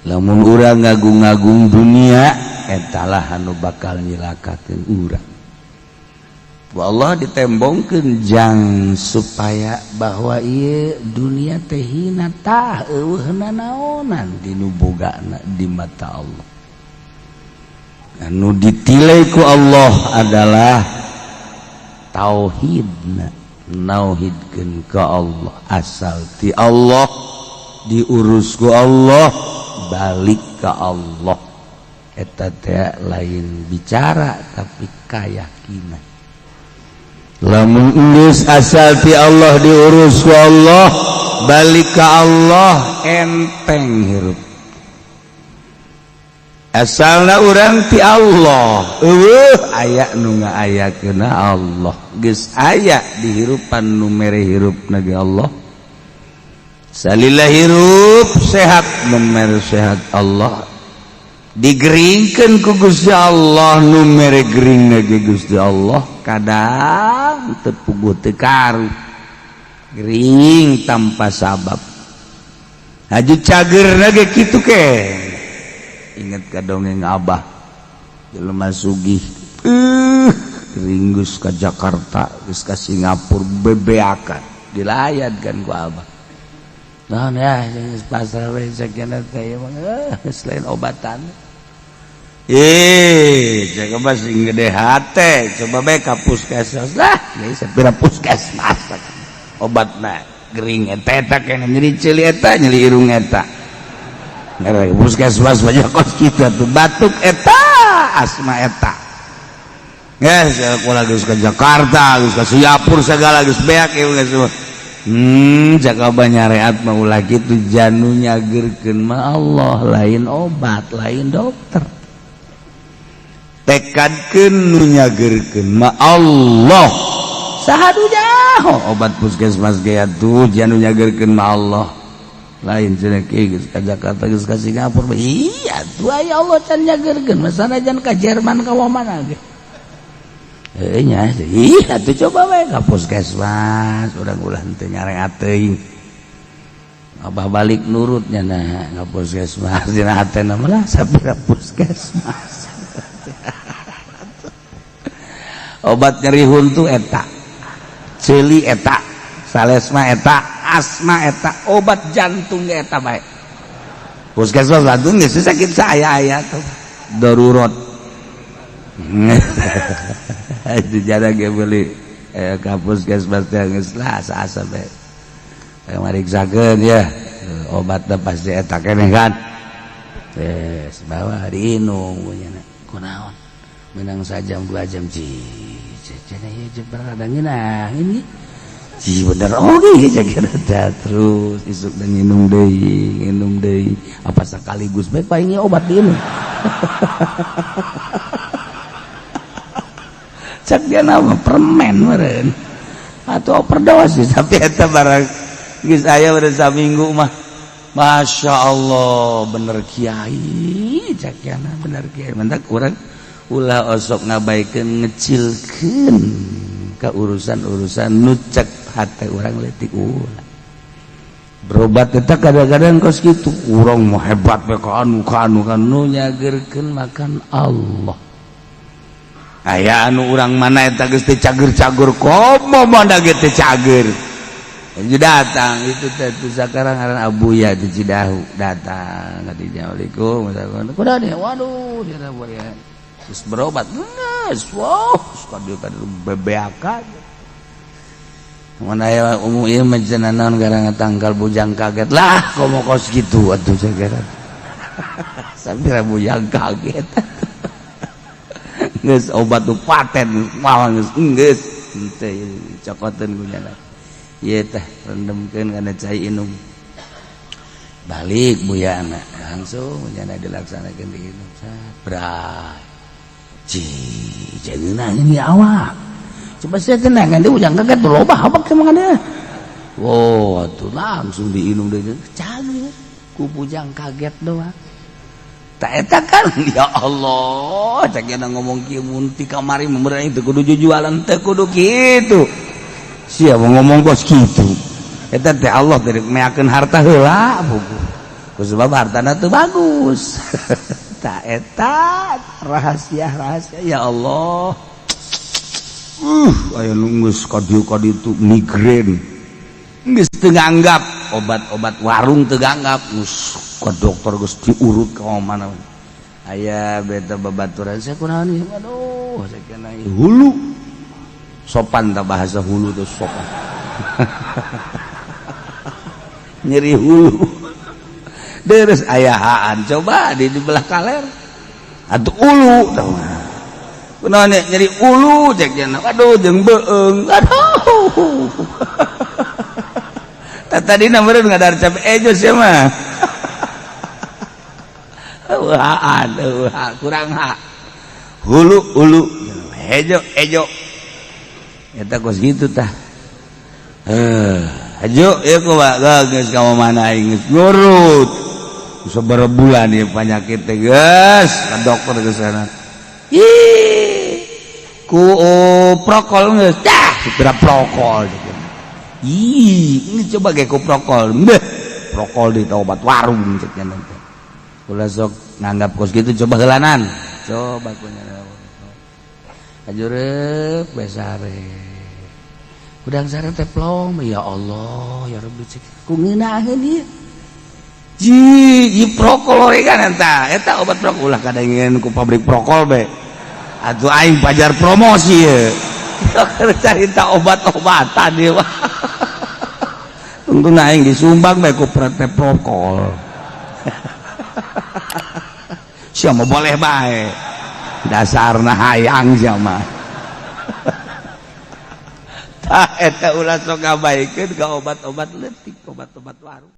lamun urang ngagung-ngagung dunia etalah anu bakal nyilakakeun urang. Allah ditembongkeun jang supaya bahwa ieu dunia teh hina tah eueuhna naonan dinu bogana di mata Allah. Anu ditilai ku Allah adalah tauhidna, nauhidkeun ka Allah, asal ti Allah, diurus ku Allah, balik ka Allah. Eta teh lain bicara tapi kayakinan. Lamun geus asal ti Allah, diurus ku Allah, balik ka Allah, enteng hirup. Asalna urang ti Allah, aya nu ngaayakeunna Allah, geus aya di hirupan nu mere hirupna ge Allah. Salila hirup sehat nu mere sehat Allah, digeringkeun ku Gusti Allah nu mere geringna ge Gusti Allah. Kadang teu puguh teu karu, gering tanpa sabab. Haju cagerna ge kitu ke. Ingat ka dongeng Abah, jelema sugih ringgus ka Jakarta, geus ka Singapura bebeakan, dilayadkan ku Abah. Naon ya, geus pasrah we sakena teh mah geus lain obatan. Coba sing gede hate, coba bae ka puskesmas lah, geus sapira puskesmas obatna gering eta kene nyeri ceuli eta, nyeri irung eta. Ngarek puskesmas banyak kos kita tuh batuk eta, asma eta. Geus kula geus ka Jakarta, geus ka Singapura segala geus beak ieu geus. Jaga banyareat mah ulah kitu janu nyageurkeun mah Allah, lain obat, lain dokter. Tekadkeun nu nyageurkeun mah Allah. Sahadunya obat puskesmas ge atuh janu nyageurkeun mah Allah. Lain cenah kieu geus ka Jakarta geus ka Singapura. Iya tuh aya Allah can nyageurkeun mah sanajan ka Jerman ka mana ge. Nya iya tuh coba we ka puskesmas urang ulah teu nyareat teuing. Abah balik nurutnya nah ka puskesmas dina hatena mah lah sapira puskesmas. Obat nyeri huntu eta, ceuli eta, salesma eta, asma eta, obat jantung eta bae. Puskesmas jantung geus sakit saya tuh darurat. Itu jarang ge beli ka puskesmas teh geus lah asa bae. Mariksakeun ya, obatna pasti eta keneh kan. Bawa diinum nya kunaon. Menang sajam 2 jam cenah ieu jebar ada ngeunah ini si bener oge kira-kira terus isuk dan nginum deui apa sekaligus bae paling obat diinum. Cak dia nama permen meureun atau overdosis tapi eta barang geus aya beureun saminggu mah Masya Allah bener kiai cak yana bener kiai mentak urang ulah osok ngabaikeun ngecilkeun ka urusan-urusan nu cek hate urang leutik ulah. Berobat eta kadang-kadang kos kitu, urang mah hebat we ka anu nu nyageurkeun makan Allah. Aya anu urang mana eta geus teu cager-cager komo manda ge teu cager. Jadi datang itu teh sakarang ngaran Abuya di Cidahu datang kadinya Assalamualaikum kunaon ya waduh dia ya terus berobat geus wow kadeu bebeakan mun aya umum ieu mah cenah naon garang tangkal bujang kaget lah komo kos kitu atuh sagara sambil bujang kaget geus obat tu paten mah geus teh cokoteun ku nya ieu teh rendemkeun kana cai inum balik buya anak langsung nya dilaksanakeun di inum bray jangan ini awak coba saya tenang kan dia ujang kaget tuh loba habak sama dia wow tuh langsung diinum deh cager ku bujang kaget doang tak eta kan ya Allah cak yana ngomong kieu mun ti kamari memerang teu kudu jualan teu kudu kitu sia ngomong kos kitu eta teh Allah teh meakeun harta heula buku kusebab hartana teu bagus. Tak eta rahasia ya Allah. Aya nunggus kadieu kaditu migrain. Geus teu nganggap obat-obat warung teu nganggap geus ka dokter geus diurut ka mana. Aya beta babaturan saya kunaon ieu aduh sakieu hulu. Sopan ta bahasa hulu teh sopan. Nyeri hulu. Deres ayahaan coba di belah kaler atuh ulu tah kunaon nyeri ulu cek cenah aduh jeung beung aduh tadina meureun ngadar capek ejos ya mah eueuhan kurang hak hulu ejo eta kos kitu tah ajo ieu kumaha geus ka mana aing geus ngurut sabaraha bulan ieu panyakit teh geus ka dokter ke sana ku prokol geus tah supira prokol ini coba ge ku prokol beh prokol di obat warung cek nya teh ulah sok nganggap kos kitu coba heulanan coba kunya ajureup besare udang sareng teh plong ya Allah ya Rabbi cek ku ngeunaheun ieu ji prokol we kan eta obat prokol ulah kadengeun ku pabrik prokol be atuh aing pajar promosi ye carita obat-obatan ieu tungtuna aing disumbang bae ku PT Prokol sia mah boleh bae dasarna hayang sia mah tah eta ulah sok ngabaikeun ka obat-obat leutik obat-obat warung.